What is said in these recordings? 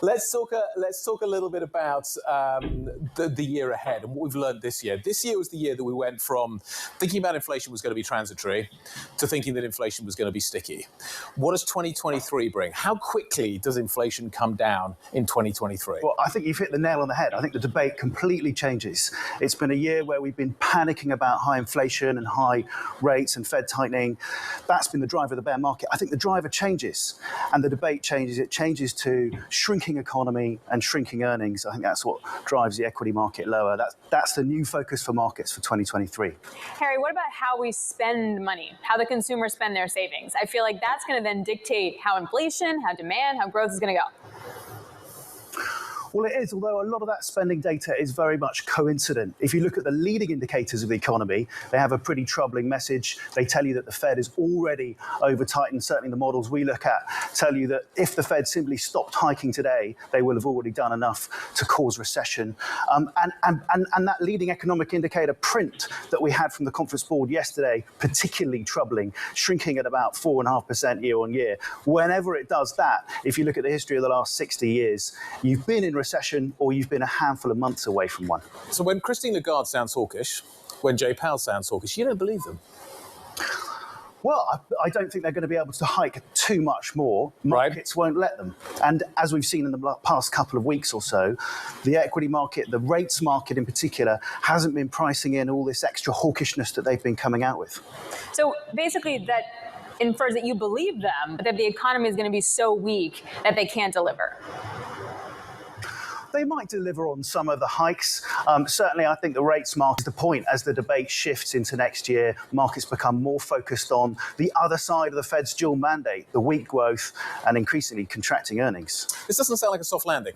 Let's talk a little bit about the year ahead and what we've learned this year. This year was the year that we went from thinking about inflation was going to be transitory to thinking that inflation was going to be sticky. What does 2023 bring? How quickly does inflation come down in 2023? Well, I think you've hit the nail on the head. I think the debate completely changes. It's been a year where we've been panicking about high inflation and high rates and Fed tightening. That's been the driver of the bear market. I think the driver changes and the debate changes. It changes to shrinking economy and shrinking earnings. I think that's what drives the equity market lower. That's the new focus for markets for 2023. Harry, what about how we spend money, how the consumers spend their savings? I feel like that's going to then dictate how inflation, how demand, how growth is going to go. Well, it is, although a lot of that spending data is very much coincident. If you look at the leading indicators of the economy, they have a pretty troubling message. They tell you that the Fed is already over-tightened. Certainly the models we look at tell you that if the Fed simply stopped hiking today, they will have already done enough to cause recession. And that leading economic indicator print that we had from the conference board yesterday, particularly troubling, shrinking at about 4.5% year on year. Whenever it does that, if you look at the history of the last 60 years, you've been in recession or you've been a handful of months away from one. So when Christine Lagarde sounds hawkish, when Jay Powell sounds hawkish, you don't believe them? Well, I don't think they're going to be able to hike too much more. Markets won't let them. And as we've seen in the past couple of weeks or so, the equity market, the rates market in particular, hasn't been pricing in all this extra hawkishness that they've been coming out with. So basically that infers that you believe them, but that the economy is going to be so weak that they can't deliver. They might deliver on some of the hikes. Certainly, I think the rates market is the point. As the debate shifts into next year, markets become more focused on the other side of the Fed's dual mandate, the weak growth and increasingly contracting earnings. This doesn't sound like a soft landing.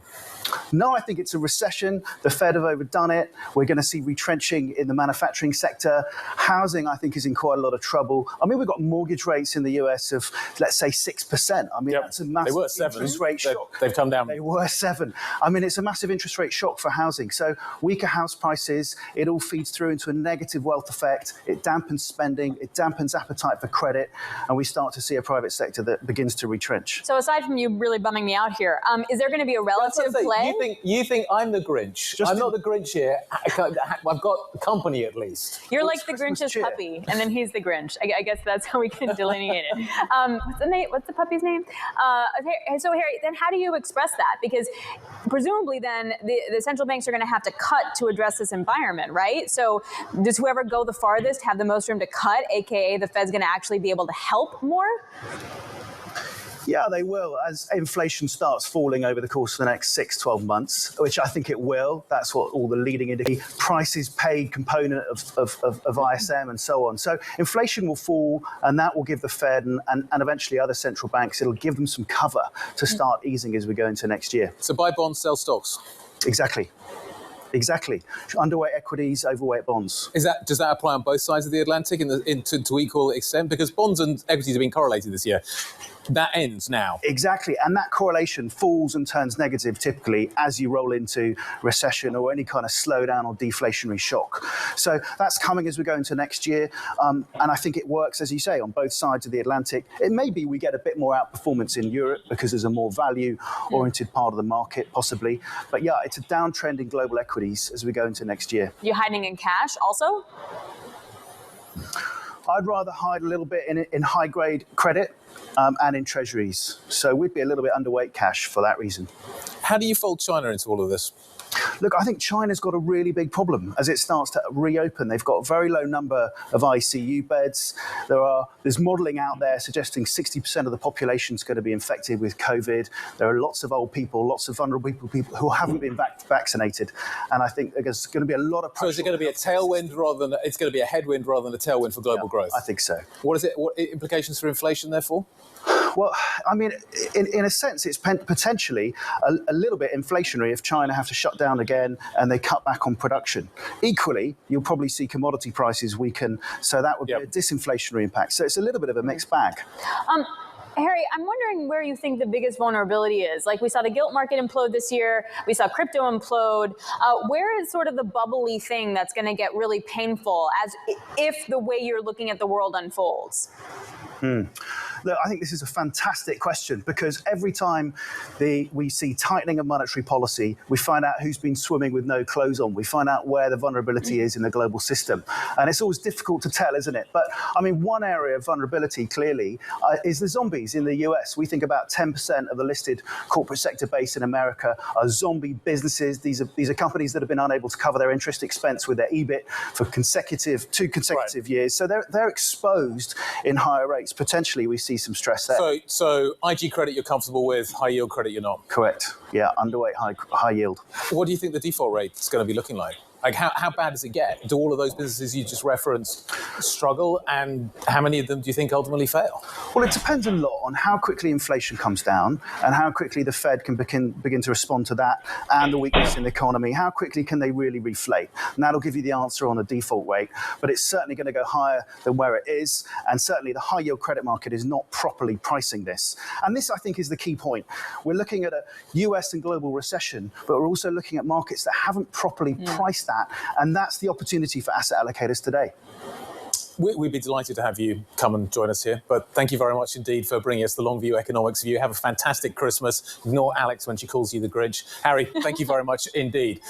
No, I think it's a recession. The Fed have overdone it. We're going to see retrenching in the manufacturing sector. Housing, I think, is in quite a lot of trouble. I mean, we've got mortgage rates in the US of, let's say, 6%. I mean, that's a massive interest rate shock. They've come down. They were 7%. I mean, it's a massive interest rate shock for housing. So weaker house prices, it all feeds through into a negative wealth effect. It dampens spending, it dampens appetite for credit, and we start to see a private sector that begins to retrench. So aside from you really bumming me out here, is there going to be a relative play? You think I'm the Grinch. I'm not the Grinch here. I've got company at least. You're like the Grinch's puppy, and then he's the Grinch. I guess that's how we can delineate it. What's the puppy's name? So Harry, then how do you express that? Because presumably then the central banks are going to have to cut to address this environment, right? So does whoever go the farthest have the most room to cut, aka the Fed's going to actually be able to help more? Yeah, they will. As inflation starts falling over the course of the next 6-12 months, which I think it will, that's what all the leading indicators, prices paid component of ISM and so on. So inflation will fall, and that will give the Fed and eventually other central banks, it'll give them some cover to start easing as we go into next year. So buy bonds, sell stocks. Exactly. Underweight equities, overweight bonds. Does that apply on both sides of the Atlantic to equal extent? Because bonds and equities have been correlated this year. That ends now. Exactly. And that correlation falls and turns negative typically as you roll into recession or any kind of slowdown or deflationary shock. So that's coming as we go into next year. And I think it works, as you say, on both sides of the Atlantic. It may be we get a bit more outperformance in Europe because there's a more value-oriented part of the market, possibly. But yeah, it's a downtrend in global equities as we go into next year. You hiding in cash also? I'd rather hide a little bit in high-grade credit and in treasuries. So we'd be a little bit underweight cash for that reason. How do you fold China into all of this? Look, I think China's got a really big problem as it starts to reopen. They've got a very low number of ICU beds. There's modelling out there suggesting 60% of the population is going to be infected with COVID. There are lots of old people, lots of vulnerable people who haven't been vaccinated. And I think there's going to be a lot of pressure. So is it going to be a tailwind rather than it's going to be a headwind rather than a tailwind for global growth? I think so. What implications for inflation, therefore? Well, I mean, in a sense, it's potentially a little bit inflationary if China have to shut down again and they cut back on production. Equally, you'll probably see commodity prices weaken, so that would be a disinflationary impact. So it's a little bit of a mixed bag. Harry, I'm wondering where you think the biggest vulnerability is. Like we saw the gilt market implode this year, we saw crypto implode. Where is sort of the bubbly thing that's going to get really painful if the way you're looking at the world unfolds? Look, I think this is a fantastic question because every time we see tightening of monetary policy, we find out who's been swimming with no clothes on. We find out where the vulnerability is in the global system. And it's always difficult to tell, isn't it? But I mean, one area of vulnerability clearly is the zombies in the US. We think about 10% of the listed corporate sector base in America are zombie businesses. These are companies that have been unable to cover their interest expense with their EBIT for two consecutive years. So they're exposed in higher rates. Potentially, we see some stress there. So IG credit you're comfortable with, high yield credit you're not? Correct. Yeah, underweight high yield. What do you think the default rate is going to be looking like? Like, how bad does it get? Do all of those businesses you just referenced struggle? And how many of them do you think ultimately fail? Well, it depends a lot on how quickly inflation comes down and how quickly the Fed can begin to respond to that and the weakness in the economy. How quickly can they really reflate? And that'll give you the answer on the default rate. But it's certainly going to go higher than where it is. And certainly the high yield credit market is not properly pricing this. And this, I think, is the key point. We're looking at a US and global recession, but we're also looking at markets that haven't properly priced that. And that's the opportunity for asset allocators today. We'd be delighted to have you come and join us here. But thank you very much indeed for bringing us the Longview economics view. Have a fantastic Christmas. Ignore Alex when she calls you the Grinch. Harry, thank you very much indeed.